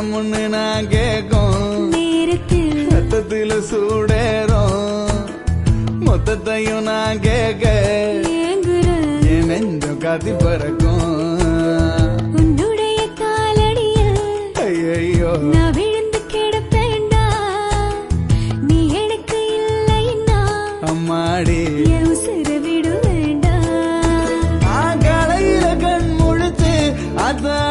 நிலமுன்னு நான் கேக்கும் நேரத்தில் ரத்தத்தில சூடேறும் மொத்தத்தையும் நான் கேட்க என் நெஞ்சம் காத்தி பறக்கும் உன்னுடைய காலடிய ஐயோ நான் விழுந்து கிடப்பேண்டா நீ எனக்கு இல்லைன்னா அம்மாடி என் உசுர விடு வேண்டாம் களையில கண் முழுத்து அதான்